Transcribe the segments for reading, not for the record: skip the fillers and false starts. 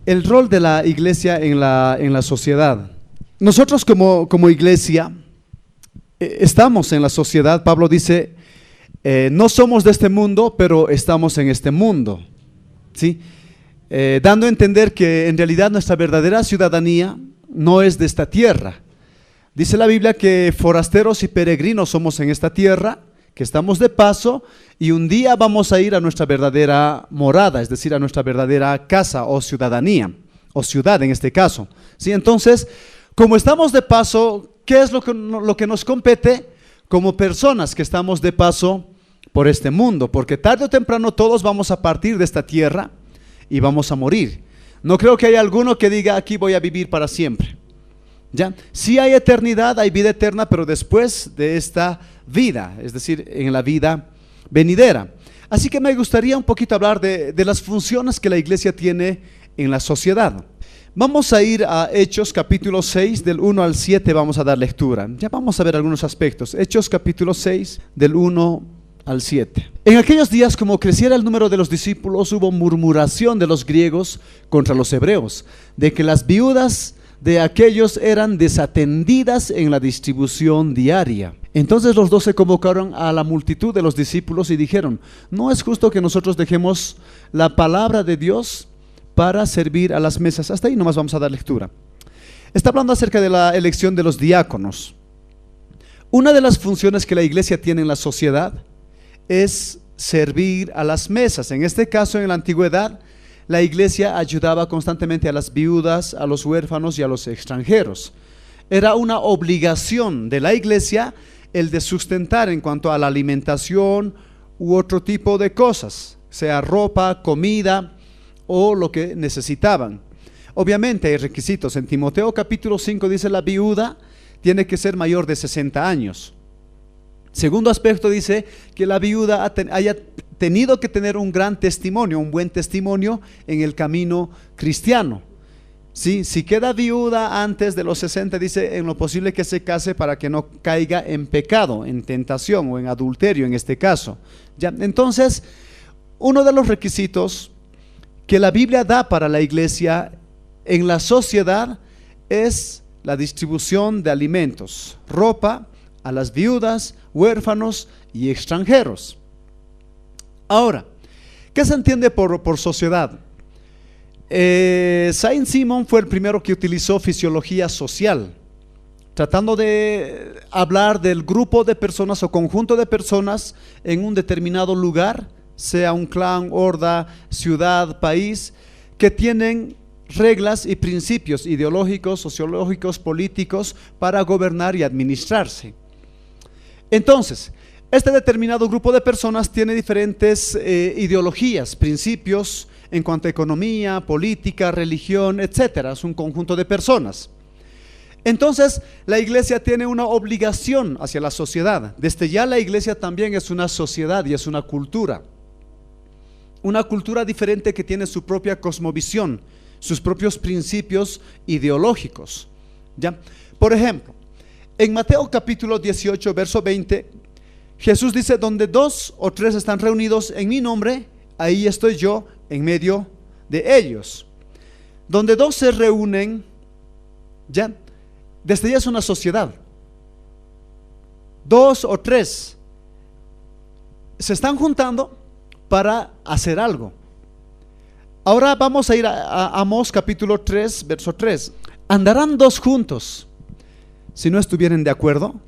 El rol de la iglesia en la sociedad. Nosotros como iglesia estamos en la sociedad. Pablo dice, no somos de este mundo, pero estamos en este mundo, ¿sí? Dando a entender que en realidad nuestra verdadera ciudadanía no es de esta tierra. Dice la Biblia que forasteros y peregrinos somos en esta tierra, que estamos de paso y un día vamos a ir a nuestra verdadera morada, es decir, a nuestra verdadera casa o ciudadanía, o ciudad en este caso, ¿sí? Entonces, como estamos de paso, ¿qué es lo que nos compete como personas que estamos de paso por este mundo? Porque tarde o temprano todos vamos a partir de esta tierra y vamos a morir. No creo que haya alguno que diga, aquí voy a vivir para siempre. ¿Ya? Sí hay eternidad, hay vida eterna, pero después de esta vida, es decir, en la vida venidera. Así que me gustaría un poquito hablar de las funciones que la iglesia tiene en la sociedad. Vamos a ir a Hechos capítulo 6, del 1 al 7, vamos a dar lectura. Ya vamos a ver algunos aspectos. Hechos capítulo 6, del 1 al 7. En aquellos días, como creciera el número de los discípulos, hubo murmuración de los griegos contra los hebreos, de que las viudas de aquellos eran desatendidas en la distribución diaria. Entonces los 12 convocaron a la multitud de los discípulos y dijeron, no es justo que nosotros dejemos la palabra de Dios para servir a las mesas. Hasta ahí nomás vamos a dar lectura. Está hablando acerca de la elección de los diáconos. Una de las funciones que la iglesia tiene en la sociedad es servir a las mesas. En este caso, en la antigüedad, la iglesia ayudaba constantemente a las viudas, a los huérfanos y a los extranjeros. Era una obligación de la iglesia el de sustentar en cuanto a la alimentación u otro tipo de cosas, sea ropa, comida o lo que necesitaban. Obviamente hay requisitos. En Timoteo capítulo 5 dice la viuda tiene que ser mayor de 60 años. Segundo aspecto dice que la viuda haya tenido que tener un gran testimonio, un buen testimonio en el camino cristiano. ¿Sí? Si queda viuda antes de los 60, dice en lo posible que se case para que no caiga en pecado, en tentación o en adulterio en este caso. ¿Ya? Entonces, uno de los requisitos que la Biblia da para la iglesia en la sociedad es la distribución de alimentos, ropa a las viudas, huérfanos y extranjeros. Ahora, ¿qué se entiende por sociedad? Saint-Simon fue el primero que utilizó fisiología social, tratando de hablar del grupo de personas o conjunto de personas en un determinado lugar, sea un clan, horda, ciudad, país, que tienen reglas y principios ideológicos, sociológicos, políticos para gobernar y administrarse. Entonces, este determinado grupo de personas tiene diferentes ideologías, principios en cuanto a economía, política, religión, etcétera. Es un conjunto de personas. Entonces, la iglesia tiene una obligación hacia la sociedad. Desde ya la iglesia también es una sociedad y es una cultura diferente que tiene su propia cosmovisión, sus propios principios ideológicos. ¿Ya? Por ejemplo, en Mateo capítulo 18, verso 20, Jesús dice, donde 2 o 3 están reunidos en mi nombre, ahí estoy yo en medio de ellos. Donde 2 se reúnen, ya, desde ya es una sociedad. 2 o 3 se están juntando para hacer algo. Ahora vamos a ir a Amós capítulo 3, verso 3. ¿Andarán 2 juntos si no estuvieran de acuerdo?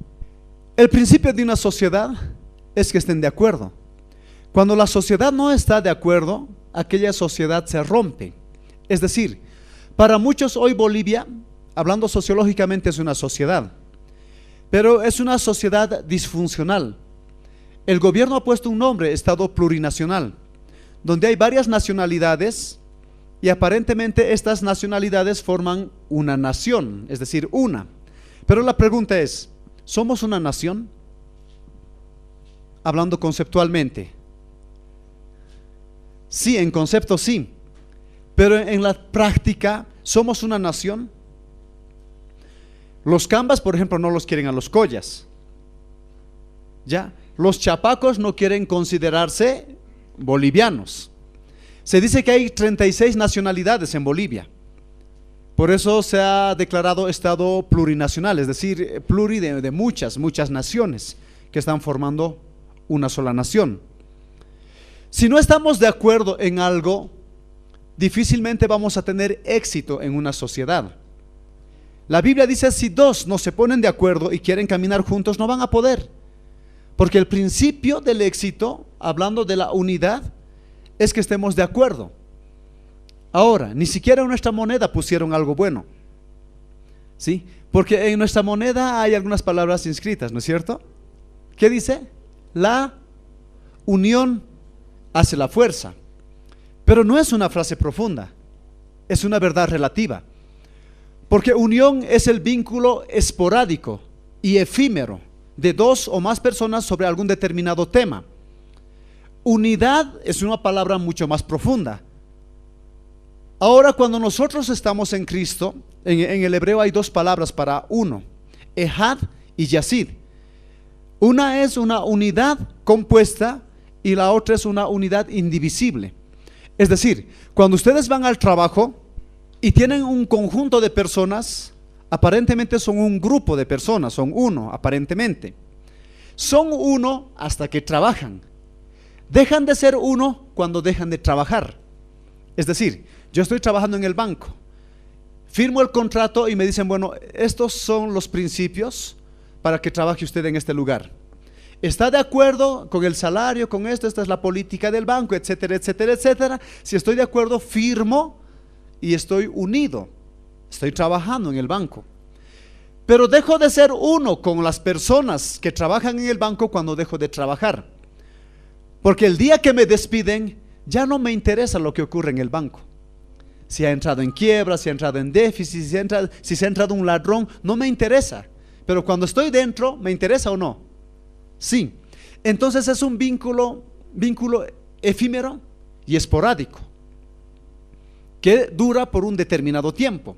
El principio de una sociedad es que estén de acuerdo. Cuando la sociedad no está de acuerdo, aquella sociedad se rompe. Es decir, para muchos hoy Bolivia, hablando sociológicamente, es una sociedad, pero es una sociedad disfuncional. El gobierno ha puesto un nombre, Estado plurinacional, donde hay varias nacionalidades y aparentemente estas nacionalidades forman una nación, es decir, una. Pero la pregunta es, ¿somos una nación? Hablando conceptualmente. Sí, en concepto sí, pero en la práctica, ¿somos una nación? Los cambas, por ejemplo, no los quieren a los collas. ¿Ya? Los chapacos no quieren considerarse bolivianos. Se dice que hay 36 nacionalidades en Bolivia. Por eso se ha declarado estado plurinacional, es decir, pluri de muchas naciones que están formando una sola nación. Si no estamos de acuerdo en algo, difícilmente vamos a tener éxito en una sociedad. La Biblia dice, si dos no se ponen de acuerdo y quieren caminar juntos, no van a poder. Porque el principio del éxito, hablando de la unidad, es que estemos de acuerdo. Ahora, ni siquiera en nuestra moneda pusieron algo bueno, ¿sí? Porque en nuestra moneda hay algunas palabras inscritas, ¿no es cierto? ¿Qué dice? La unión hace la fuerza. Pero no es una frase profunda, es una verdad relativa. Porque unión es el vínculo esporádico y efímero de dos o más personas sobre algún determinado tema. Unidad es una palabra mucho más profunda. Ahora, cuando nosotros estamos en Cristo, en el hebreo hay dos palabras para uno, Ejad y Yasid. Una es una unidad compuesta y la otra es una unidad indivisible. Es decir, cuando ustedes van al trabajo y tienen un conjunto de personas, aparentemente son un grupo de personas, son uno aparentemente. Son uno hasta que trabajan. Dejan de ser uno cuando dejan de trabajar. Es decir, yo estoy trabajando en el banco, firmo el contrato y me dicen, bueno, estos son los principios para que trabaje usted en este lugar. ¿Está de acuerdo con el salario, con esto? Esta es la política del banco, etcétera, etcétera, etcétera. Si estoy de acuerdo, firmo y estoy unido. Estoy trabajando en el banco. Pero dejo de ser uno con las personas que trabajan en el banco cuando dejo de trabajar. Porque el día que me despiden, ya no me interesa lo que ocurre en el banco. Si ha entrado en quiebra, si ha entrado en déficit, si se ha entrado un ladrón, no me interesa. Pero cuando estoy dentro, ¿me interesa o no? Sí. Entonces es un vínculo efímero y esporádico que dura por un determinado tiempo.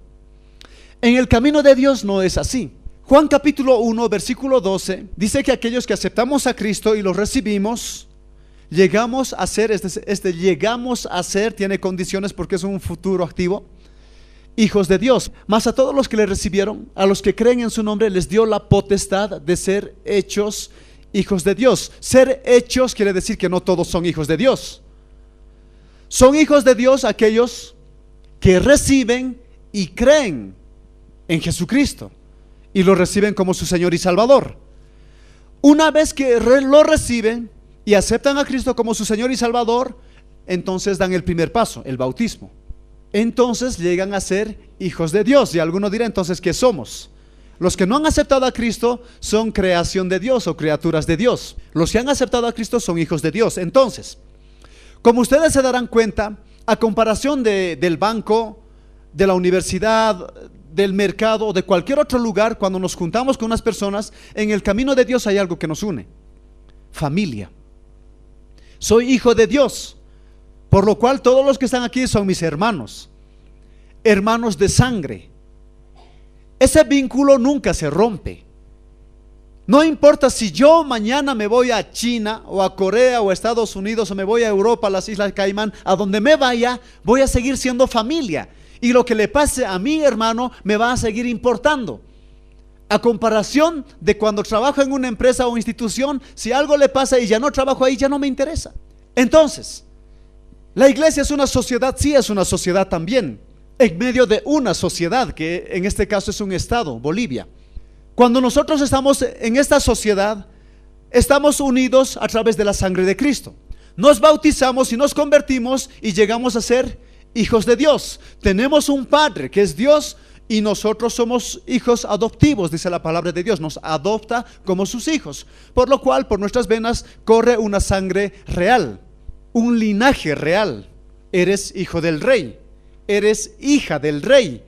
En el camino de Dios no es así. Juan capítulo 1 versículo 12 dice que aquellos que aceptamos a Cristo y lo recibimos, llegamos a ser, llegamos a ser, tiene condiciones porque es un futuro activo, hijos de Dios. Mas a todos los que le recibieron, a los que creen en su nombre, les dio la potestad de ser hechos hijos de Dios. Ser hechos quiere decir que no todos son hijos de Dios. Son hijos de Dios aquellos que reciben y creen en Jesucristo y lo reciben como su Señor y Salvador. Una vez que lo reciben y aceptan a Cristo como su Señor y Salvador, entonces dan el primer paso, el bautismo. Entonces llegan a ser hijos de Dios. Y alguno dirá, entonces, ¿qué somos? Los que no han aceptado a Cristo son creación de Dios o criaturas de Dios. Los que han aceptado a Cristo son hijos de Dios. Entonces, como ustedes se darán cuenta, a comparación del banco, de la universidad, del mercado o de cualquier otro lugar, cuando nos juntamos con unas personas, en el camino de Dios hay algo que nos une: familia. Soy hijo de Dios, por lo cual todos los que están aquí son mis hermanos, hermanos de sangre. Ese vínculo nunca se rompe. No importa si yo mañana me voy a China o a Corea o a Estados Unidos o me voy a Europa, a las Islas Caimán, a donde me vaya, voy a seguir siendo familia. Y lo que le pase a mi hermano me va a seguir importando. A comparación de cuando trabajo en una empresa o institución, si algo le pasa y ya no trabajo ahí, ya no me interesa. Entonces, la iglesia es una sociedad, sí es una sociedad también, en medio de una sociedad que en este caso es un estado, Bolivia. Cuando nosotros estamos en esta sociedad, estamos unidos a través de la sangre de Cristo. Nos bautizamos y nos convertimos y llegamos a ser hijos de Dios. Tenemos un Padre que es Dios y nosotros somos hijos adoptivos, dice la palabra de Dios. Nos adopta como sus hijos, por lo cual por nuestras venas corre una sangre real, un linaje real. Eres hijo del rey, eres hija del rey.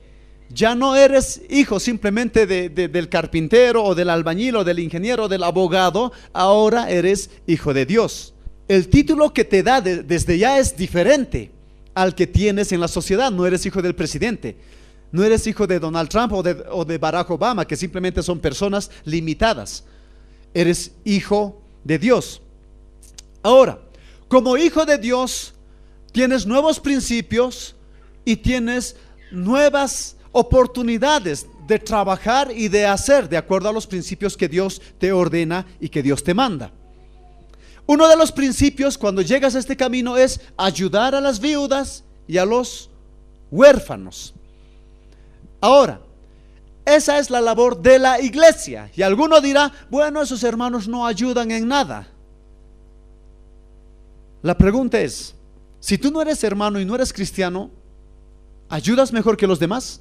Ya no eres hijo simplemente del carpintero o del albañil o del ingeniero o del abogado. Ahora eres hijo de Dios. El título que te da desde ya es diferente al que tienes en la sociedad. No eres hijo del presidente, no eres hijo de Donald Trump o de Barack Obama, que simplemente son personas limitadas. Eres hijo de Dios. Ahora, como hijo de Dios, tienes nuevos principios y tienes nuevas oportunidades de trabajar y de hacer de acuerdo a los principios que Dios te ordena y que Dios te manda. Uno de los principios cuando llegas a este camino es ayudar a las viudas y a los huérfanos. Ahora, esa es la labor de la iglesia. Y alguno dirá, bueno, esos hermanos no ayudan en nada. La pregunta es, si tú no eres hermano y no eres cristiano, ¿ayudas mejor que los demás?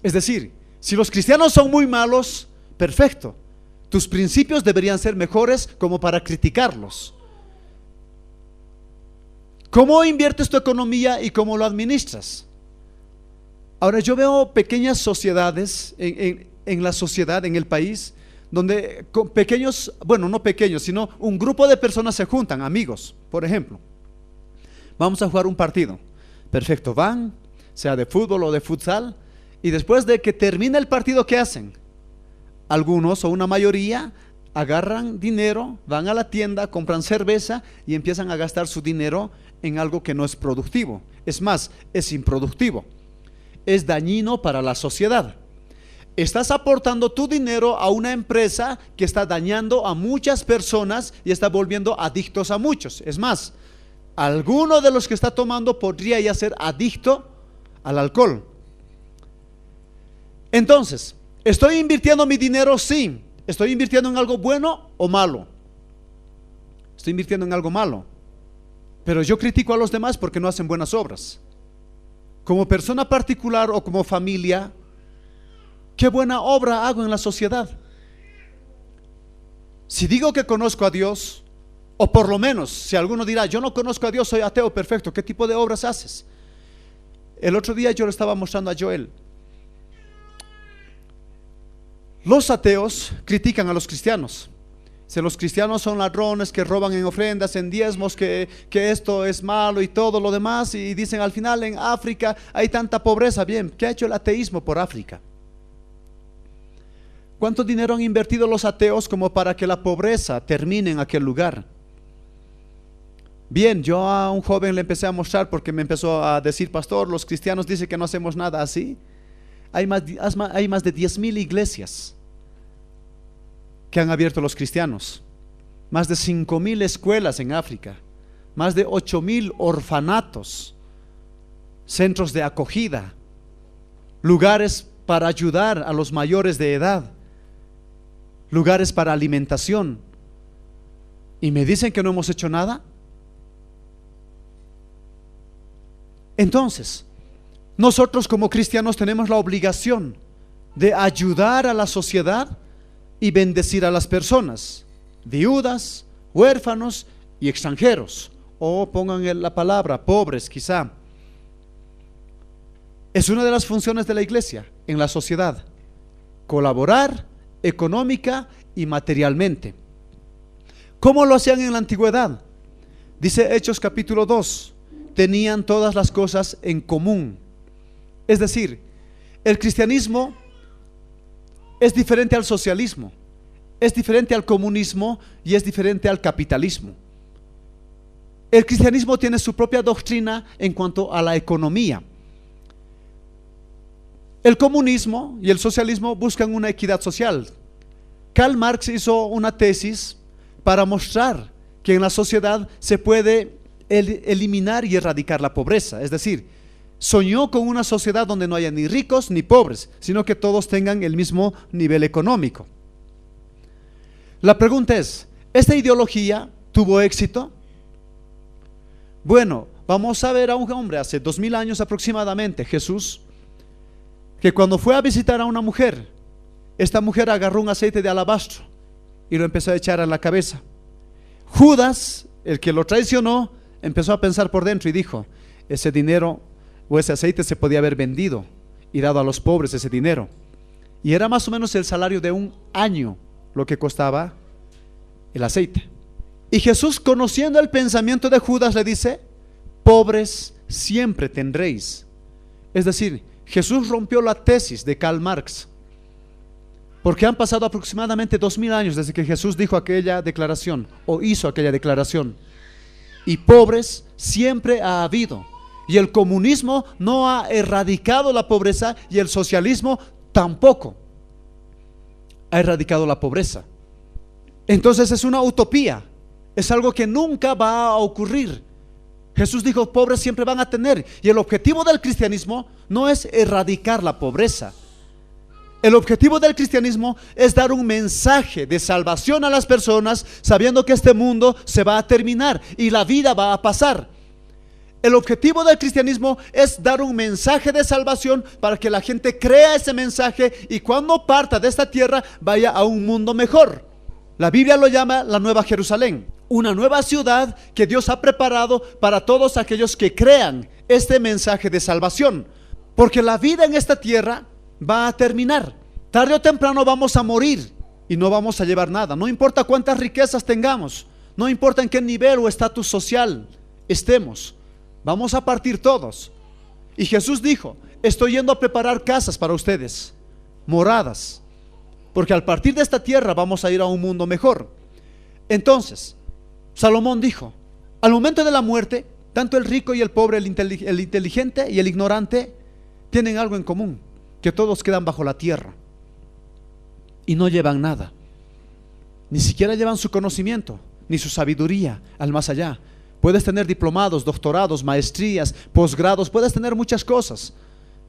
Es decir, si los cristianos son muy malos, perfecto, tus principios deberían ser mejores como para criticarlos. ¿Cómo inviertes tu economía y cómo lo administras? Ahora yo veo pequeñas sociedades en la sociedad, en el país, donde con pequeños, bueno, no pequeños, sino un grupo de personas se juntan, amigos, por ejemplo. Vamos a jugar un partido. Perfecto, van, sea de fútbol o de futsal, y después de que termina el partido, ¿qué hacen? Algunos o una mayoría agarran dinero, van a la tienda, compran cerveza y empiezan a gastar su dinero en algo que no es productivo. Es más, es improductivo. Es dañino para la sociedad. Estás aportando tu dinero a una empresa que está dañando a muchas personas y está volviendo adictos a muchos. Es más, alguno de los que está tomando podría ya ser adicto al alcohol. Entonces, ¿estoy invirtiendo mi dinero? Sí. ¿Estoy invirtiendo en algo bueno o malo? Estoy invirtiendo en algo malo. Pero yo critico a los demás porque no hacen buenas obras. Como persona particular o como familia, ¿qué buena obra hago en la sociedad? Si digo que conozco a Dios, o por lo menos, si alguno dirá, yo no conozco a Dios, soy ateo, perfecto, ¿qué tipo de obras haces? El otro día yo le estaba mostrando a Joel. Los ateos critican a los cristianos. Si los cristianos son ladrones que roban en ofrendas, en diezmos, que esto es malo y todo lo demás, y dicen al final en África hay tanta pobreza. Bien, ¿qué ha hecho el ateísmo por África? ¿Cuánto dinero han invertido los ateos como para que la pobreza termine en aquel lugar? Bien, yo a un joven le empecé a mostrar porque me empezó a decir, pastor, los cristianos dicen que no hacemos nada así. Hay más de 10,000 iglesias que han abierto los cristianos, más de 5,000 escuelas en África, más de 8,000 orfanatos, centros de acogida, lugares para ayudar a los mayores de edad, lugares para alimentación. ¿Y me dicen que no hemos hecho nada? Entonces, nosotros como cristianos tenemos la obligación de ayudar a la sociedad y bendecir a las personas, viudas, huérfanos y extranjeros, o pongan la palabra pobres quizá. Es una de las funciones de la iglesia en la sociedad, colaborar económica y materialmente. ¿Cómo lo hacían en la antigüedad? Dice Hechos capítulo 2, tenían todas las cosas en común. Es decir, el cristianismo es diferente al socialismo, es diferente al comunismo y es diferente al capitalismo. El cristianismo tiene su propia doctrina en cuanto a la economía. El comunismo y el socialismo buscan una equidad social. Karl Marx hizo una tesis para mostrar que en la sociedad se puede eliminar y erradicar la pobreza. Es decir, soñó con una sociedad donde no haya ni ricos ni pobres, sino que todos tengan el mismo nivel económico. La pregunta es, ¿esta ideología tuvo éxito? Bueno, vamos a ver a un hombre hace 2000 años aproximadamente, Jesús, que cuando fue a visitar a una mujer, esta mujer agarró un aceite de alabastro y lo empezó a echar en la cabeza. Judas, el que lo traicionó, empezó a pensar por dentro y dijo, ese dinero o ese aceite se podía haber vendido y dado a los pobres ese dinero. Y era más o menos el salario de un año lo que costaba el aceite. Y Jesús, conociendo el pensamiento de Judas, le dice, pobres siempre tendréis. Es decir, Jesús rompió la tesis de Karl Marx, porque han pasado aproximadamente 2000 años desde que Jesús dijo aquella declaración o hizo aquella declaración. Y pobres siempre ha habido. Y el comunismo no ha erradicado la pobreza, y el socialismo tampoco ha erradicado la pobreza. Entonces es una utopía, es algo que nunca va a ocurrir. Jesús dijo, pobres siempre van a tener. Y el objetivo del cristianismo no es erradicar la pobreza. El objetivo del cristianismo es dar un mensaje de salvación a las personas, sabiendo que este mundo se va a terminar y la vida va a pasar. El objetivo del cristianismo es dar un mensaje de salvación para que la gente crea ese mensaje y cuando parta de esta tierra vaya a un mundo mejor. La Biblia lo llama la Nueva Jerusalén, una nueva ciudad que Dios ha preparado para todos aquellos que crean este mensaje de salvación. Porque la vida en esta tierra va a terminar. Tarde o temprano vamos a morir y no vamos a llevar nada. No importa cuántas riquezas tengamos, no importa en qué nivel o estatus social estemos, vamos a partir todos. Y Jesús dijo, estoy yendo a preparar casas para ustedes, moradas, porque al partir de esta tierra vamos a ir a un mundo mejor. Entonces, Salomón dijo, al momento de la muerte, tanto el rico y el pobre, el inteligente y el ignorante, tienen algo en común, que todos quedan bajo la tierra y no llevan nada, ni siquiera llevan su conocimiento, ni su sabiduría al más allá. Puedes tener diplomados, doctorados, maestrías, posgrados, puedes tener muchas cosas,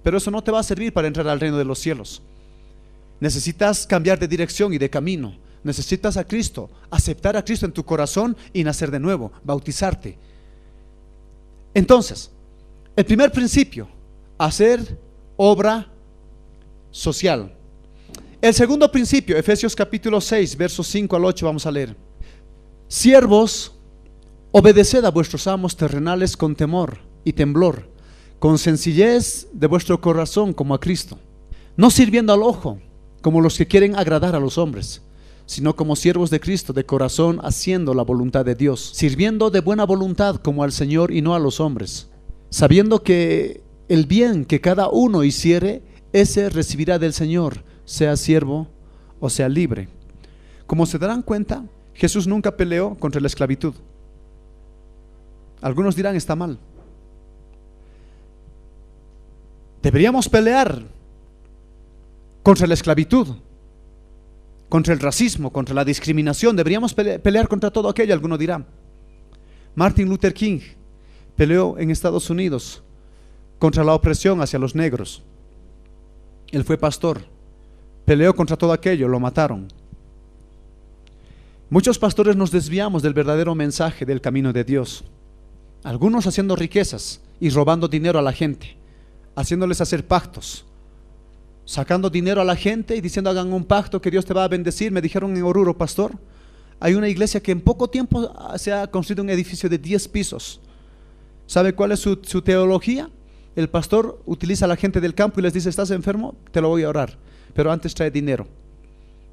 pero eso no te va a servir para entrar al reino de los cielos. Necesitas cambiar de dirección y de camino. Necesitas a Cristo, aceptar a Cristo en tu corazón y nacer de nuevo, bautizarte. Entonces, el primer principio, hacer obra social. El segundo principio, Efesios capítulo 6, versos 5 al 8, vamos a leer. Siervos, obedeced a vuestros amos terrenales con temor y temblor, con sencillez de vuestro corazón como a Cristo, no sirviendo al ojo como los que quieren agradar a los hombres, sino como siervos de Cristo de corazón, haciendo la voluntad de Dios, sirviendo de buena voluntad como al Señor y no a los hombres, sabiendo que el bien que cada uno hiciere, ese recibirá del Señor, sea siervo o sea libre. Como se darán cuenta, Jesús nunca peleó contra la esclavitud. Algunos dirán, está mal. Deberíamos pelear contra la esclavitud, contra el racismo, contra la discriminación. Deberíamos pelear contra todo aquello. Alguno dirá. Martin Luther King peleó en Estados Unidos contra la opresión hacia los negros. Él fue pastor, peleó contra todo aquello, lo mataron. Muchos pastores nos desviamos del verdadero mensaje del camino de Dios. Algunos haciendo riquezas y robando dinero a la gente, haciéndoles hacer pactos, sacando dinero a la gente y diciendo, hagan un pacto que Dios te va a bendecir. Me dijeron en Oruro, pastor, hay una iglesia que en poco tiempo se ha construido un edificio de 10 pisos. ¿Sabe cuál es su teología? El pastor utiliza a la gente del campo y les dice, ¿estás enfermo? Te lo voy a orar, pero antes trae dinero.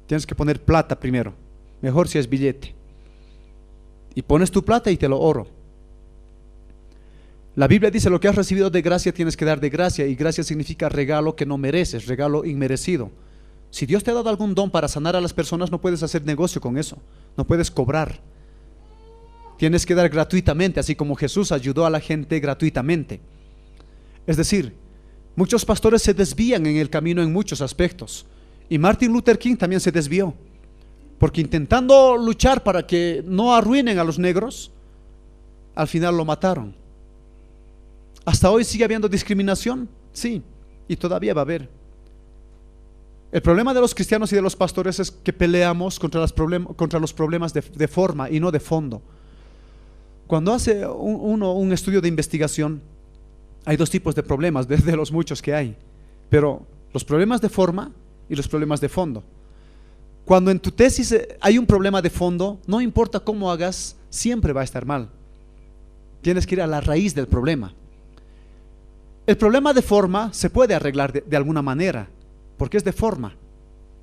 Tienes que poner plata primero, mejor si es billete. Y pones tu plata y te lo oro. La Biblia dice, lo que has recibido de gracia tienes que dar de gracia, y gracia significa regalo que no mereces, regalo inmerecido. Si Dios te ha dado algún don para sanar a las personas, no puedes hacer negocio con eso, no puedes cobrar. Tienes que dar gratuitamente, así como Jesús ayudó a la gente gratuitamente. Es decir, muchos pastores se desvían en el camino en muchos aspectos, y Martin Luther King también se desvió, porque intentando luchar para que no arruinen a los negros, al final lo mataron. ¿Hasta hoy sigue habiendo discriminación? Sí, y todavía va a haber. El problema de los cristianos y de los pastores es que peleamos contra los problemas de forma y no de fondo. Cuando hace uno un estudio de investigación, hay dos tipos de problemas, de los muchos que hay, pero los problemas de forma y los problemas de fondo. Cuando en tu tesis hay un problema de fondo, no importa cómo hagas, siempre va a estar mal. Tienes que ir a la raíz del problema. El problema de forma se puede arreglar de alguna manera, porque es de forma,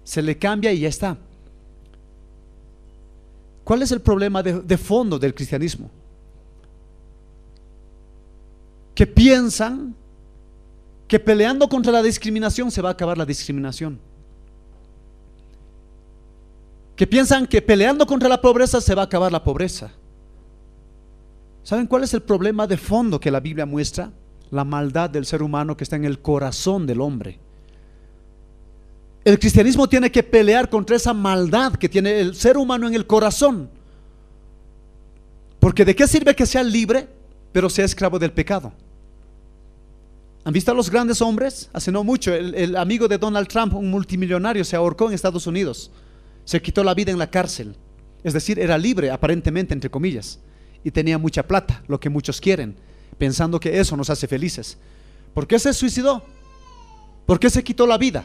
se le cambia y ya está. ¿Cuál es el problema de fondo del cristianismo? Que piensan que peleando contra la discriminación se va a acabar la discriminación. Que piensan que peleando contra la pobreza se va a acabar la pobreza. ¿Saben cuál es el problema de fondo que la Biblia muestra? La maldad del ser humano que está en el corazón del hombre. El cristianismo tiene que pelear contra esa maldad que tiene el ser humano en el corazón. Porque ¿de qué sirve que sea libre, pero sea esclavo del pecado? ¿Han visto a los grandes hombres? Hace no mucho, el amigo de Donald Trump, un multimillonario, se ahorcó en Estados Unidos. Se quitó la vida en la cárcel. Es decir, era libre, aparentemente, entre comillas, y tenía mucha plata, lo que muchos quieren, pensando que eso nos hace felices. ¿Por qué se suicidó? ¿Por qué se quitó la vida?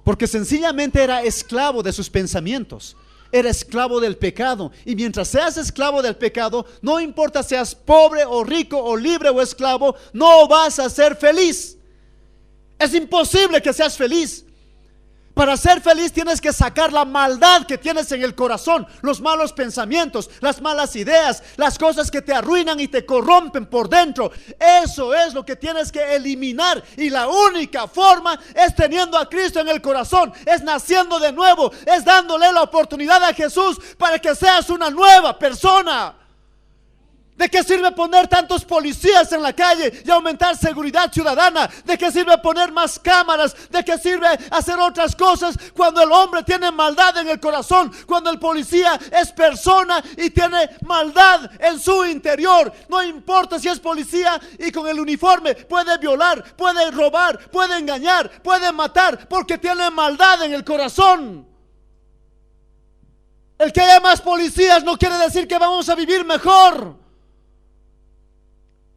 Porque sencillamente era esclavo de sus pensamientos, era esclavo del pecado. Y mientras seas esclavo del pecado, no importa seas pobre o rico o libre o esclavo, no vas a ser feliz. Es imposible que seas feliz. Para ser feliz tienes que sacar la maldad que tienes en el corazón, los malos pensamientos, las malas ideas, las cosas que te arruinan y te corrompen por dentro. Eso es lo que tienes que eliminar, y la única forma es teniendo a Cristo en el corazón, es naciendo de nuevo, es dándole la oportunidad a Jesús para que seas una nueva persona. ¿De qué sirve poner tantos policías en la calle y aumentar seguridad ciudadana? ¿De qué sirve poner más cámaras? ¿De qué sirve hacer otras cosas cuando el hombre tiene maldad en el corazón? Cuando el policía es persona y tiene maldad en su interior. No importa si es policía y con el uniforme puede violar, puede robar, puede engañar, puede matar, porque tiene maldad en el corazón. El que haya más policías no quiere decir que vamos a vivir mejor.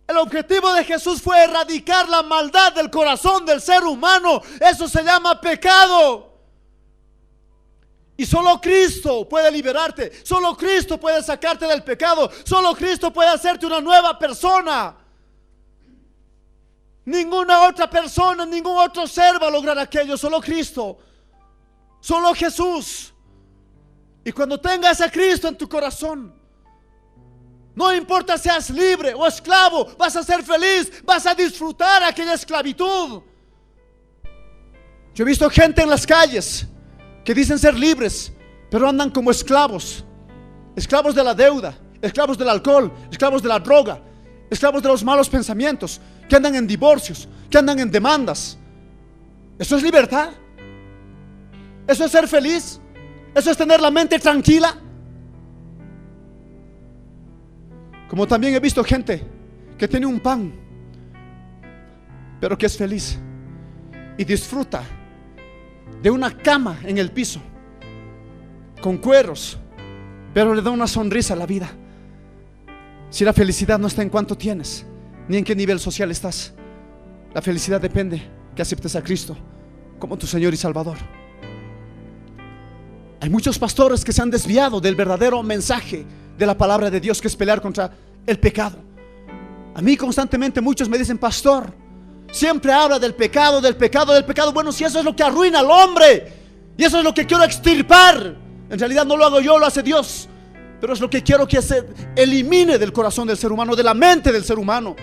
El objetivo de Jesús fue erradicar la maldad del corazón del ser humano. Eso se llama pecado. Y solo Cristo puede liberarte. Solo Cristo puede sacarte del pecado. Solo Cristo puede hacerte una nueva persona. Ninguna otra persona, ningún otro ser va a lograr aquello. Solo Cristo. Solo Jesús. Y cuando tengas a Cristo en tu corazón, no importa seas libre o esclavo, vas a ser feliz, vas a disfrutar aquella esclavitud. Yo he visto gente en las calles que dicen ser libres, pero andan como esclavos. Esclavos de la deuda, esclavos del alcohol, esclavos de la droga, esclavos de los malos pensamientos, que andan en divorcios, que andan en demandas. ¿Eso es libertad? ¿Eso es ser feliz? ¿Eso es tener la mente tranquila? Como también he visto gente que tiene un pan, pero que es feliz y disfruta de una cama en el piso, con cueros, pero le da una sonrisa a la vida. Si la felicidad no está en cuánto tienes, ni en qué nivel social estás, la felicidad depende que aceptes a Cristo como tu Señor y Salvador. Hay muchos pastores que se han desviado del verdadero mensaje de la palabra de Dios, que es pelear contra el pecado. A mí constantemente muchos me dicen: pastor, siempre habla del pecado, del pecado, del pecado. Bueno, si eso es lo que arruina al hombre y eso es lo que quiero extirpar, en realidad no lo hago yo, lo hace Dios, pero es lo que quiero que se elimine del corazón del ser humano, de la mente del ser humano.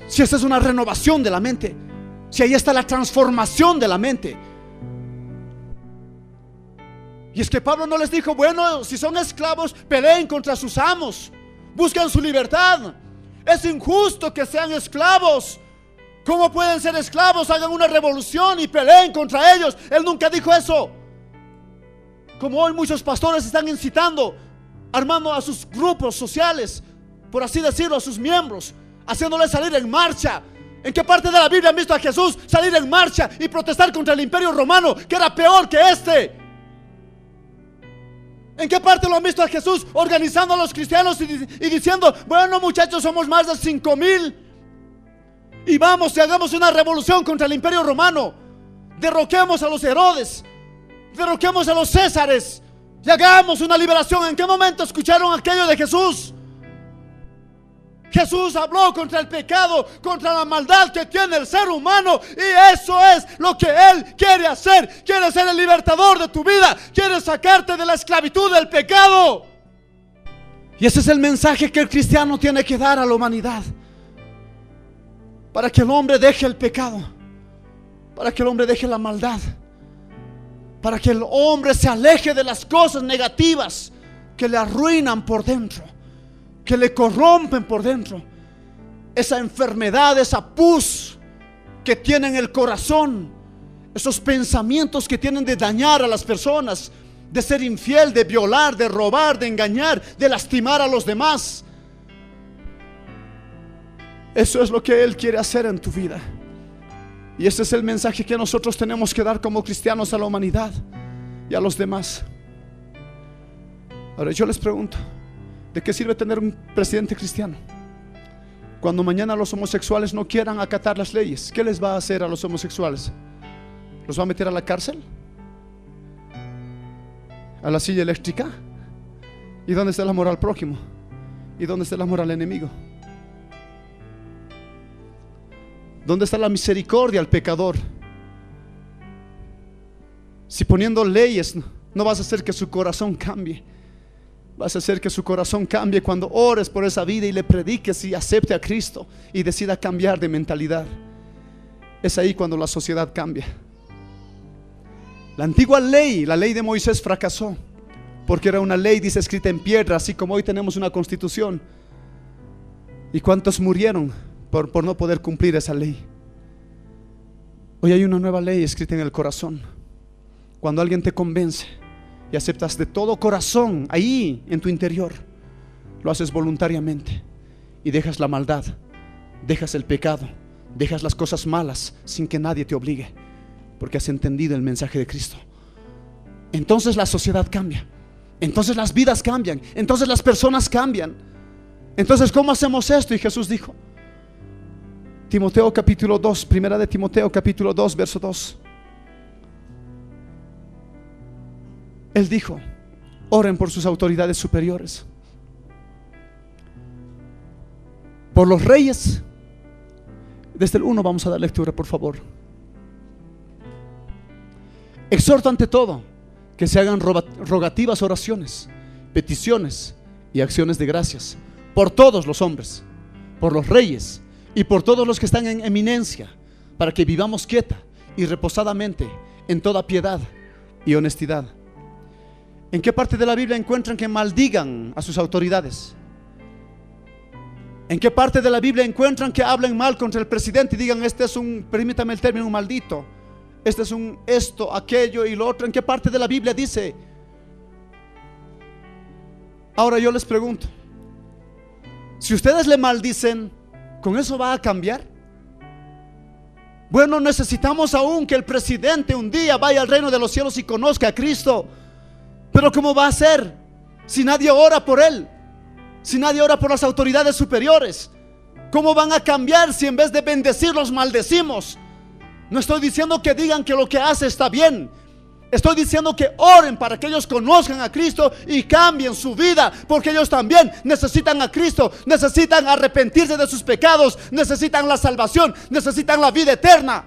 Si esa es una renovación de la mente, si ahí está la transformación de la mente. Y es que Pablo no les dijo: bueno, si son esclavos, peleen contra sus amos, busquen su libertad. Es injusto que sean esclavos. ¿Cómo pueden ser esclavos? Hagan una revolución y peleen contra ellos. Él nunca dijo eso. Como hoy muchos pastores están incitando, armando a sus grupos sociales, por así decirlo, a sus miembros, haciéndoles salir en marcha. ¿En qué parte de la Biblia han visto a Jesús salir en marcha y protestar contra el imperio romano, que era peor que este? ¿En qué parte lo han visto a Jesús organizando a los cristianos y diciendo: bueno, muchachos, somos más de 5,000 y vamos y hagamos una revolución contra el imperio romano, derroquemos a los Herodes, derroquemos a los Césares y hagamos una liberación? ¿En qué momento escucharon aquello de Jesús? Jesús habló contra el pecado, contra la maldad que tiene el ser humano, y eso es lo que Él quiere hacer. Quiere ser el libertador de tu vida, quiere sacarte de la esclavitud del pecado. Y ese es el mensaje que el cristiano tiene que dar a la humanidad, para que el hombre deje el pecado, para que el hombre deje la maldad, para que el hombre se aleje de las cosas negativas que le arruinan por dentro, que le corrompen por dentro. Esa enfermedad, esa pus que tiene en el corazón, esos pensamientos que tienen de dañar a las personas, de ser infiel, de violar, de robar, de engañar, de lastimar a los demás. Eso es lo que Él quiere hacer en tu vida. Y ese es el mensaje que nosotros tenemos que dar como cristianos a la humanidad y a los demás. Ahora yo les pregunto, ¿de qué sirve tener un presidente cristiano cuando mañana los homosexuales no quieran acatar las leyes? ¿Qué les va a hacer a los homosexuales? ¿Los va a meter a la cárcel? ¿A la silla eléctrica? ¿Y dónde está el amor al prójimo? ¿Y dónde está el amor al enemigo? ¿Dónde está la misericordia al pecador? Si poniendo leyes no vas a hacer que su corazón cambie, vas a hacer que su corazón cambie cuando ores por esa vida y le prediques y acepte a Cristo y decida cambiar de mentalidad. Es ahí cuando la sociedad cambia. La antigua ley, la ley de Moisés, fracasó porque era una ley, dice, escrita en piedra, así como hoy tenemos una constitución. ¿Y cuántos murieron por no poder cumplir esa ley? Hoy hay una nueva ley escrita en el corazón. Cuando alguien te convence y aceptas de todo corazón, ahí en tu interior, lo haces voluntariamente y dejas la maldad, dejas el pecado, dejas las cosas malas sin que nadie te obligue, porque has entendido el mensaje de Cristo. Entonces la sociedad cambia, entonces las vidas cambian, entonces las personas cambian. Entonces, ¿cómo hacemos esto? Y Jesús dijo, Timoteo capítulo 2, primera de Timoteo capítulo 2, verso 2. Él dijo, oren por sus autoridades superiores, por los reyes. Desde el 1 vamos a dar lectura, por favor. Exhorto ante todo que se hagan rogativas, oraciones, peticiones y acciones de gracias por todos los hombres, por los reyes y por todos los que están en eminencia, para que vivamos quieta y reposadamente en toda piedad y honestidad. ¿En qué parte de la Biblia encuentran que maldigan a sus autoridades? ¿En qué parte de la Biblia encuentran que hablen mal contra el presidente y digan, este es un, permítame el término, un maldito, este es un esto, aquello y lo otro? ¿En qué parte de la Biblia dice? Ahora yo les pregunto, si ustedes le maldicen, ¿con eso va a cambiar? Bueno, necesitamos aún que el presidente un día vaya al reino de los cielos y conozca a Cristo. Pero ¿cómo va a ser si nadie ora por él? Si nadie ora por las autoridades superiores. ¿Cómo van a cambiar si en vez de bendecirlos maldecimos? No estoy diciendo que digan que lo que hace está bien. Estoy diciendo que oren para que ellos conozcan a Cristo y cambien su vida, porque ellos también necesitan a Cristo, necesitan arrepentirse de sus pecados, necesitan la salvación, necesitan la vida eterna.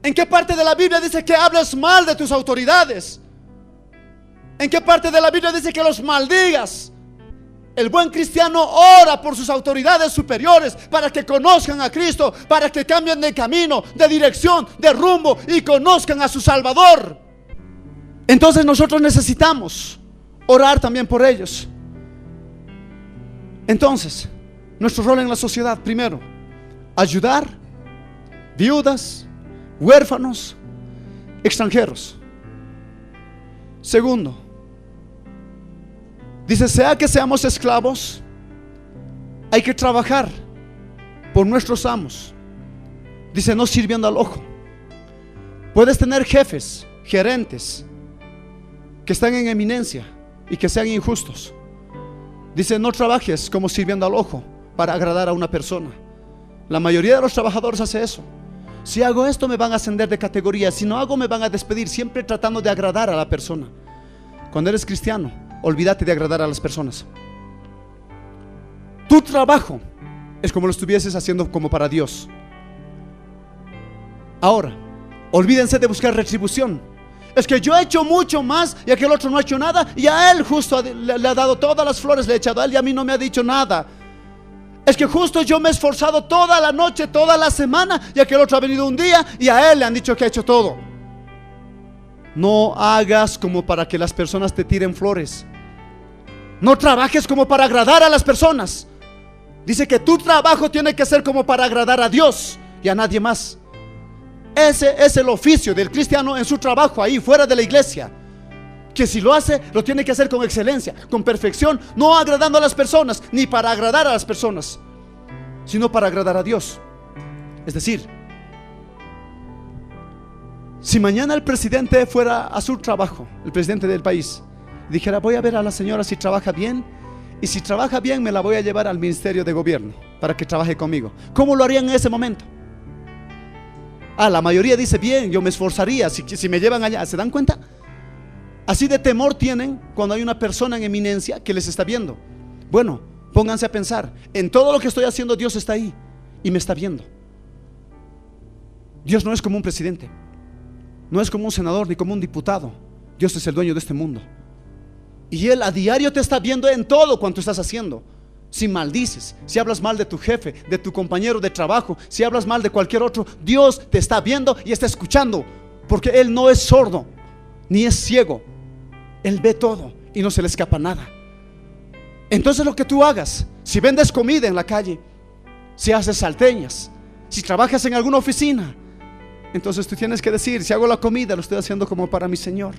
¿En qué parte de la Biblia dice que hables mal de tus autoridades? ¿En qué parte de la Biblia dice que los maldigas? El buen cristiano ora por sus autoridades superiores para que conozcan a Cristo, para que cambien de camino, de dirección, de rumbo y conozcan a su Salvador. Entonces nosotros necesitamos orar también por ellos. Entonces, nuestro rol en la sociedad, primero, ayudar viudas, huérfanos, extranjeros. Segundo, dice, sea que seamos esclavos, hay que trabajar por nuestros amos. Dice, no sirviendo al ojo. Puedes tener jefes, gerentes que están en eminencia y que sean injustos. Dice, no trabajes como sirviendo al ojo para agradar a una persona. La mayoría de los trabajadores hace eso. Si hago esto me van a ascender de categoría, si no hago me van a despedir, siempre tratando de agradar a la persona. Cuando eres cristiano, olvídate de agradar a las personas. Tu trabajo es como lo estuvieses haciendo como para Dios. Ahora, olvídense de buscar retribución. Es que yo he hecho mucho más y aquel otro no ha hecho nada, y a él justo le ha dado todas las flores, le he echado a él y a mí no me ha dicho nada. Es que justo yo me he esforzado toda la noche, toda la semana, y aquel otro ha venido un día y a él le han dicho que ha hecho todo. No hagas como para que las personas te tiren flores. No trabajes como para agradar a las personas. Dice que tu trabajo tiene que ser como para agradar a Dios y a nadie más. Ese es el oficio del cristiano en su trabajo, ahí fuera de la iglesia. Que si lo hace, lo tiene que hacer con excelencia, con perfección, no agradando a las personas, ni para agradar a las personas, sino para agradar a Dios. Es decir, si mañana el presidente fuera a su trabajo, el presidente del país, dijera: voy a ver a la señora si trabaja bien, y si trabaja bien me la voy a llevar al ministerio de gobierno para que trabaje conmigo. ¿Cómo lo harían en ese momento? La mayoría dice: bien, yo me esforzaría si me llevan allá. ¿Se dan cuenta? Así de temor tienen cuando hay una persona en eminencia que les está viendo. Bueno, pónganse a pensar: en todo lo que estoy haciendo, Dios está ahí y me está viendo. Dios no es como un presidente, no es como un senador ni como un diputado. Dios es el dueño de este mundo, y Él a diario te está viendo en todo cuanto estás haciendo. Si maldices, si hablas mal de tu jefe, de tu compañero de trabajo, si hablas mal de cualquier otro, Dios te está viendo y está escuchando, porque Él no es sordo ni es ciego. Él ve todo y no se le escapa nada. Entonces lo que tú hagas, si vendes comida en la calle, si haces salteñas, si trabajas en alguna oficina, entonces tú tienes que decir: si hago la comida, lo estoy haciendo como para mi Señor.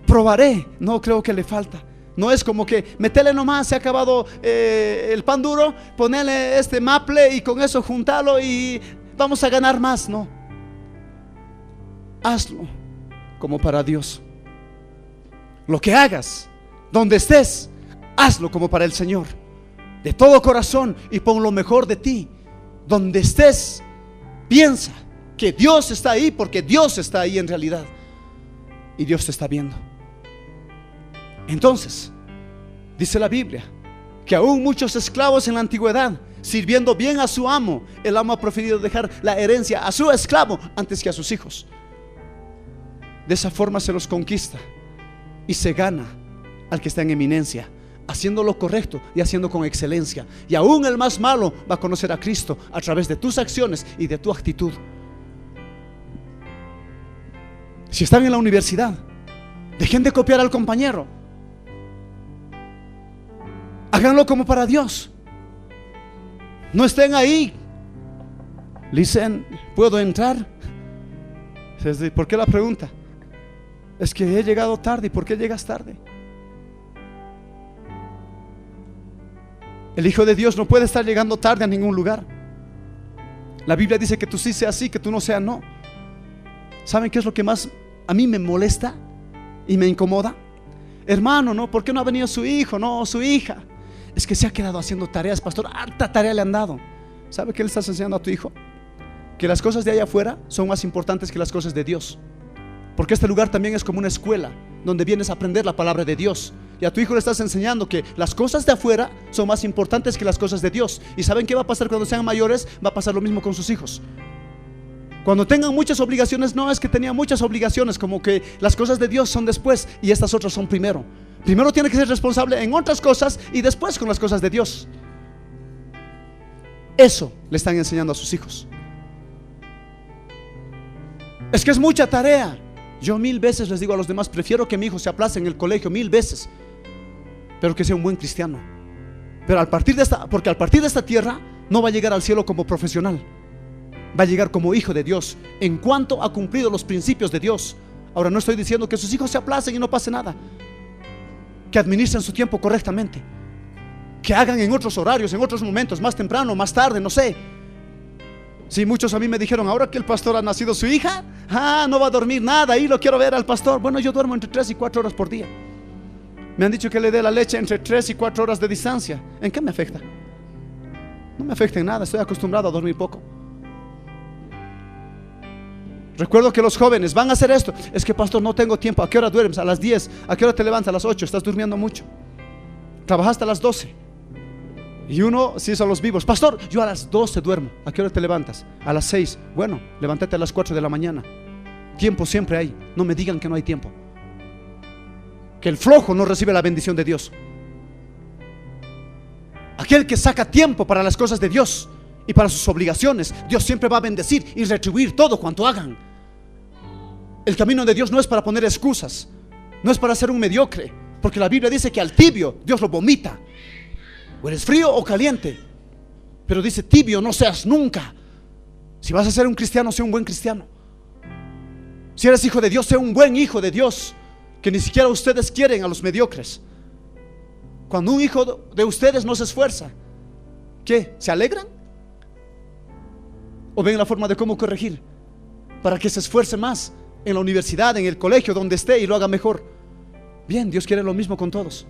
Probaré, no creo que le falta. No es como que metele nomás, se ha acabado el pan duro, ponele este maple y con eso juntalo y vamos a ganar más. No, hazlo como para Dios. Lo que hagas, donde estés, hazlo como para el Señor, de todo corazón, y pon lo mejor de ti. Donde estés, piensa que Dios está ahí, porque Dios está ahí en realidad, y Dios te está viendo. Entonces, dice la Biblia que aún muchos esclavos en la antigüedad, sirviendo bien a su amo, el amo ha preferido dejar la herencia a su esclavo antes que a sus hijos. De esa forma se los conquista y se gana al que está en eminencia, haciendo lo correcto y haciendo con excelencia. Y aún el más malo va a conocer a Cristo a través de tus acciones y de tu actitud. Si están en la universidad, dejen de copiar al compañero, háganlo como para Dios. No estén ahí. Le dicen: ¿puedo entrar? ¿Por qué la pregunta? Es que he llegado tarde. ¿Y por qué llegas tarde? El Hijo de Dios no puede estar llegando tarde a ningún lugar. La Biblia dice que tú sí seas sí, que tú no seas no. ¿Saben qué es lo que más a mí me molesta y me incomoda? Hermano, ¿no? ¿Por qué no ha venido su hijo? No, su hija. Es que se ha quedado haciendo tareas, pastor. Harta tarea le han dado. ¿Sabe qué le estás enseñando a tu hijo? Que las cosas de allá afuera son más importantes que las cosas de Dios. Porque este lugar también es como una escuela donde vienes a aprender la palabra de Dios. Y a tu hijo le estás enseñando que las cosas de afuera son más importantes que las cosas de Dios. ¿Y saben qué va a pasar cuando sean mayores? Va a pasar lo mismo con sus hijos. Cuando tengan muchas obligaciones, no es que tenía muchas obligaciones, como que las cosas de Dios son después y estas otras son primero. Primero tiene que ser responsable en otras cosas y después con las cosas de Dios. Eso le están enseñando a sus hijos. Es que es mucha tarea. Yo 1000 veces les digo a los demás: prefiero que mi hijo se aplace en el colegio 1000 veces, pero que sea un buen cristiano. Pero porque al partir de esta tierra no va a llegar al cielo como profesional, va a llegar como hijo de Dios, en cuanto ha cumplido los principios de Dios. Ahora, no estoy diciendo que sus hijos se aplacen y no pase nada, que administren su tiempo correctamente, que hagan en otros horarios, en otros momentos, más temprano, más tarde, no sé. Sí, muchos a mí me dijeron: ahora que el pastor ha nacido su hija, no va a dormir nada, y lo quiero ver al pastor. Bueno, yo duermo entre 3 y 4 horas por día. Me han dicho que le dé la leche entre 3 y 4 horas de distancia. ¿En qué me afecta? No me afecta en nada, estoy acostumbrado a dormir poco. Recuerdo que los jóvenes van a hacer esto: es que pastor, no tengo tiempo. ¿A qué hora duermes? A las 10. ¿A qué hora te levantas? A las 8. Estás durmiendo mucho. Trabajaste a las 12. Y uno sí hizo a los vivos: pastor, yo a las 12 duermo. ¿A qué hora te levantas? A las 6. Bueno, levántate a las 4 de la mañana. Tiempo siempre hay. No me digan que no hay tiempo. Que el flojo no recibe la bendición de Dios. Aquel que saca tiempo para las cosas de Dios y para sus obligaciones, Dios siempre va a bendecir y retribuir todo cuanto hagan. El camino de Dios no es para poner excusas, no es para ser un mediocre, porque la Biblia dice que al tibio Dios lo vomita. O eres frío o caliente, pero dice tibio no seas nunca. Si vas a ser un cristiano, sé un buen cristiano. Si eres hijo de Dios, sé un buen hijo de Dios, que ni siquiera ustedes quieren a los mediocres. Cuando un hijo de ustedes no se esfuerza, ¿qué? ¿Se alegran? ¿O ven la forma de cómo corregir para que se esfuerce más en la universidad, en el colegio, donde esté, y lo haga mejor? Bien, Dios quiere lo mismo con todos.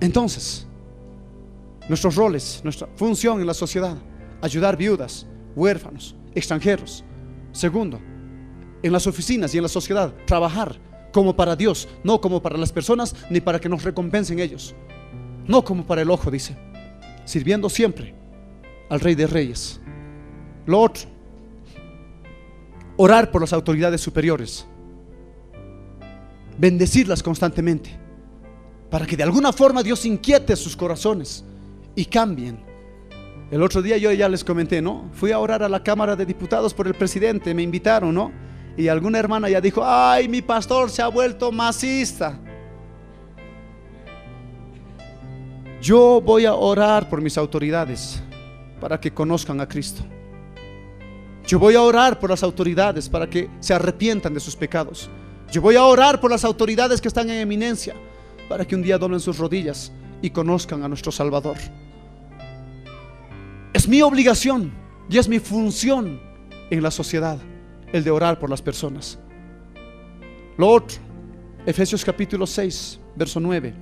Entonces, nuestros roles, nuestra función en la sociedad: ayudar viudas, huérfanos, extranjeros. Segundo, en las oficinas y en la sociedad, trabajar como para Dios, no como para las personas, ni para que nos recompensen ellos. No como para el ojo, dice, sirviendo siempre al Rey de Reyes. Lo otro, orar por las autoridades superiores, bendecirlas constantemente, para que de alguna forma Dios inquiete sus corazones y cambien. El otro día yo ya les comenté, ¿no? Fui a orar a la Cámara de Diputados por el presidente, me invitaron, ¿no? Y alguna hermana ya dijo: ay, mi pastor se ha vuelto masista. Yo voy a orar por mis autoridades para que conozcan a Cristo. Yo voy a orar por las autoridades para que se arrepientan de sus pecados. Yo voy a orar por las autoridades que están en eminencia para que un día doblen sus rodillas y conozcan a nuestro Salvador. Es mi obligación y es mi función en la sociedad el de orar por las personas. Lo otro, Efesios capítulo 6, verso 9.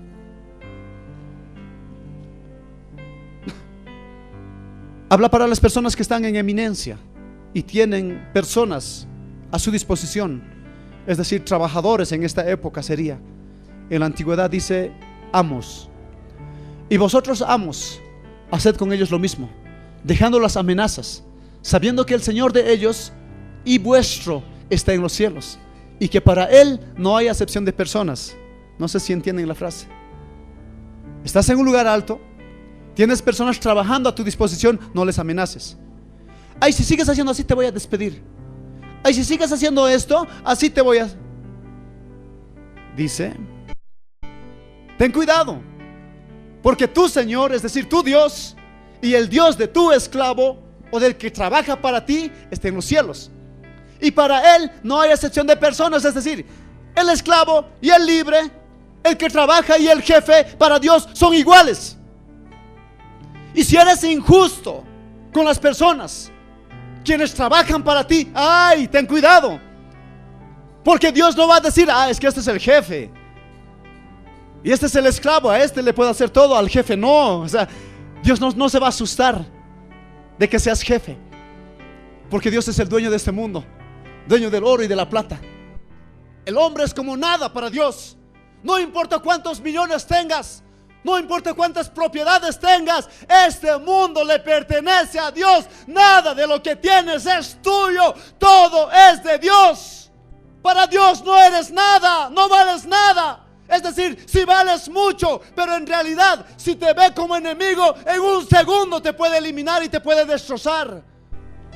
Habla para las personas que están en eminencia y tienen personas a su disposición, es decir, trabajadores. En esta época sería, en la antigüedad dice amos. Y vosotros, amos, haced con ellos lo mismo, dejando las amenazas, sabiendo que el Señor de ellos y vuestro está en los cielos, y que para Él no hay acepción de personas. No sé si entienden la frase. Estás en un lugar alto, tienes personas trabajando a tu disposición, no les amenaces. Ay, si sigues haciendo así te voy a despedir. Ay, si sigues haciendo esto, así te voy a... Dice, ten cuidado, porque tu Señor, es decir, tu Dios, y el Dios de tu esclavo o del que trabaja para ti, está en los cielos. Y para Él no hay excepción de personas, es decir, el esclavo y el libre, el que trabaja y el jefe, para Dios son iguales. Y si eres injusto con las personas quienes trabajan para ti, ay, ten cuidado, porque Dios no va a decir: ah, es que este es el jefe y este es el esclavo, a este le puede hacer todo, al jefe no. O sea, Dios no se va a asustar de que seas jefe, porque Dios es el dueño de este mundo, dueño del oro y de la plata. El hombre es como nada para Dios. No importa cuántos millones tengas, no importa cuántas propiedades tengas, este mundo le pertenece a Dios. Nada de lo que tienes es tuyo, todo es de Dios. Para Dios no eres nada, no vales nada. Es decir, si vales mucho, pero en realidad si te ve como enemigo, en un segundo te puede eliminar y te puede destrozar.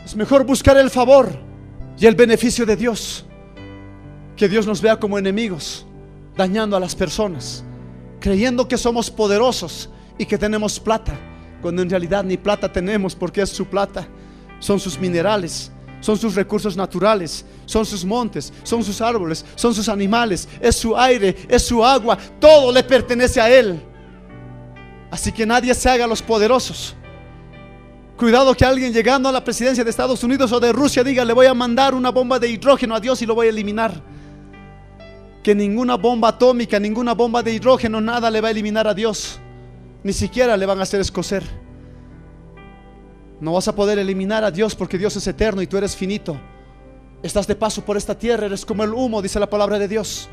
Es mejor buscar el favor y el beneficio de Dios, que Dios nos vea como enemigos, dañando a las personas, creyendo que somos poderosos y que tenemos plata, cuando en realidad ni plata tenemos, porque es su plata. Son sus minerales, son sus recursos naturales, son sus montes, son sus árboles, son sus animales, es su aire, es su agua, todo le pertenece a Él. Así que nadie se haga los poderosos. Cuidado que alguien llegando a la presidencia de Estados Unidos o de Rusia diga: le voy a mandar una bomba de hidrógeno a Dios y lo voy a eliminar. Que ninguna bomba atómica, ninguna bomba de hidrógeno, nada le va a eliminar a Dios. Ni siquiera le van a hacer escocer. No vas a poder eliminar a Dios, porque Dios es eterno y tú eres finito. Estás de paso por esta tierra, eres como el humo, dice la palabra de Dios.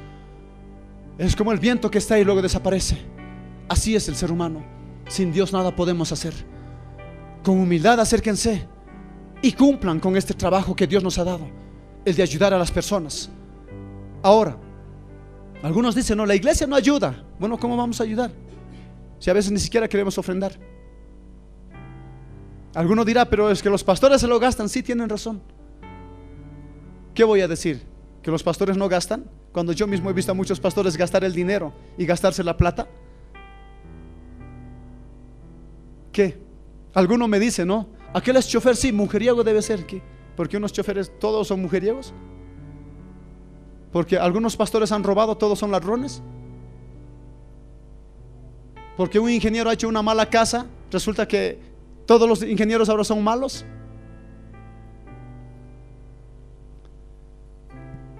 Es como el viento que está y luego desaparece. Así es el ser humano. Sin Dios nada podemos hacer. Con humildad acérquense y cumplan con este trabajo que Dios nos ha dado, el de ayudar a las personas. Ahora, algunos dicen: no, la iglesia no ayuda. Bueno, ¿cómo vamos a ayudar si a veces ni siquiera queremos ofrendar? Alguno dirá: pero es que los pastores se lo gastan. Sí, tienen razón. ¿Qué voy a decir? ¿Que los pastores no gastan? Cuando yo mismo he visto a muchos pastores gastar el dinero y gastarse la plata. ¿Qué? Alguno me dice, ¿no? Aquel es chofer, sí, mujeriego debe ser. ¿Qué? ¿Porque unos choferes todos son mujeriegos? ¿Porque algunos pastores han robado, todos son ladrones? ¿Porque un ingeniero ha hecho una mala casa, resulta que todos los ingenieros ahora son malos?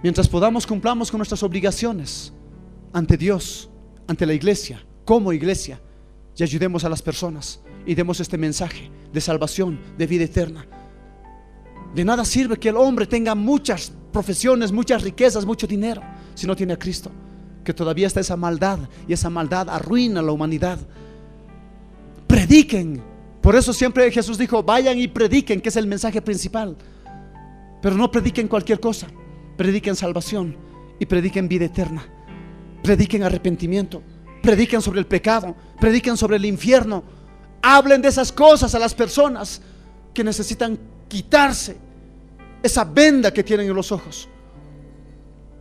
Mientras podamos, cumplamos con nuestras obligaciones ante Dios, ante la iglesia, como iglesia, y ayudemos a las personas y demos este mensaje de salvación, de vida eterna. De nada sirve que el hombre tenga muchas profesiones, muchas riquezas, mucho dinero, si no tiene a Cristo, que todavía está esa maldad, y esa maldad arruina a la humanidad. Prediquen. Por eso siempre Jesús dijo, vayan y prediquen, que es el mensaje principal. Pero no prediquen cualquier cosa. Prediquen salvación y prediquen vida eterna. Prediquen arrepentimiento. Prediquen sobre el pecado. Prediquen sobre el infierno. Hablen de esas cosas a las personas que necesitan quitarse esa venda que tienen en los ojos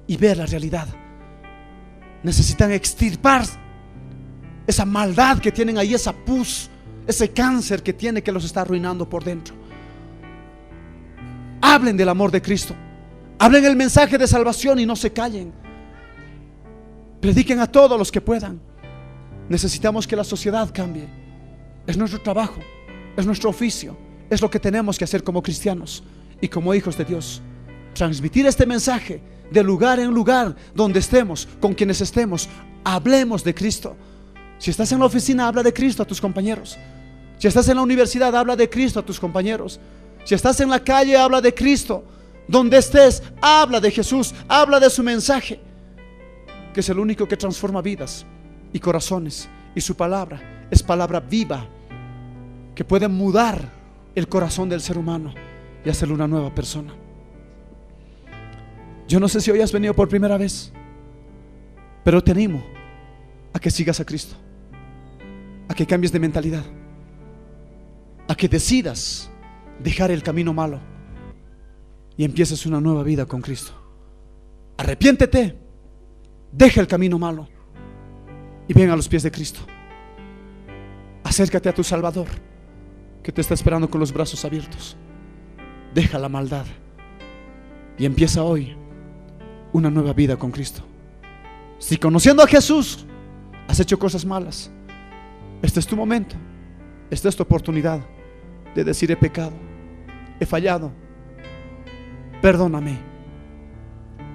y ver la realidad. Necesitan extirpar esa maldad que tienen ahí, esa pus, ese cáncer que tiene, que los está arruinando por dentro. Hablen del amor de Cristo. Hablen el mensaje de salvación y no se callen. Prediquen a todos los que puedan. Necesitamos que la sociedad cambie. Es nuestro trabajo, es nuestro oficio, es lo que tenemos que hacer como cristianos y como hijos de Dios. Transmitir este mensaje de lugar en lugar, donde estemos, con quienes estemos. Hablemos de Cristo. Si estás en la oficina, habla de Cristo a tus compañeros. Si estás en la universidad, habla de Cristo a tus compañeros. Si estás en la calle, habla de Cristo. Donde estés, habla de Jesús, habla de su mensaje, que es el único que transforma vidas y corazones, y su palabra es palabra viva, que puede mudar el corazón del ser humano y hacerle una nueva persona. Yo no sé si hoy has venido por primera vez, pero te animo a que sigas a Cristo, a que cambies de mentalidad, a que decidas dejar el camino malo y empieces una nueva vida con Cristo. Arrepiéntete, deja el camino malo y ven a los pies de Cristo. Acércate a tu Salvador, que te está esperando con los brazos abiertos. Deja la maldad y empieza hoy una nueva vida con Cristo. Si conociendo a Jesús has hecho cosas malas, este es tu momento, esta es tu oportunidad de decir: he pecado, he fallado, perdóname,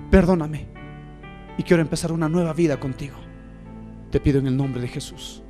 perdóname, y quiero empezar una nueva vida contigo. Te pido en el nombre de Jesús.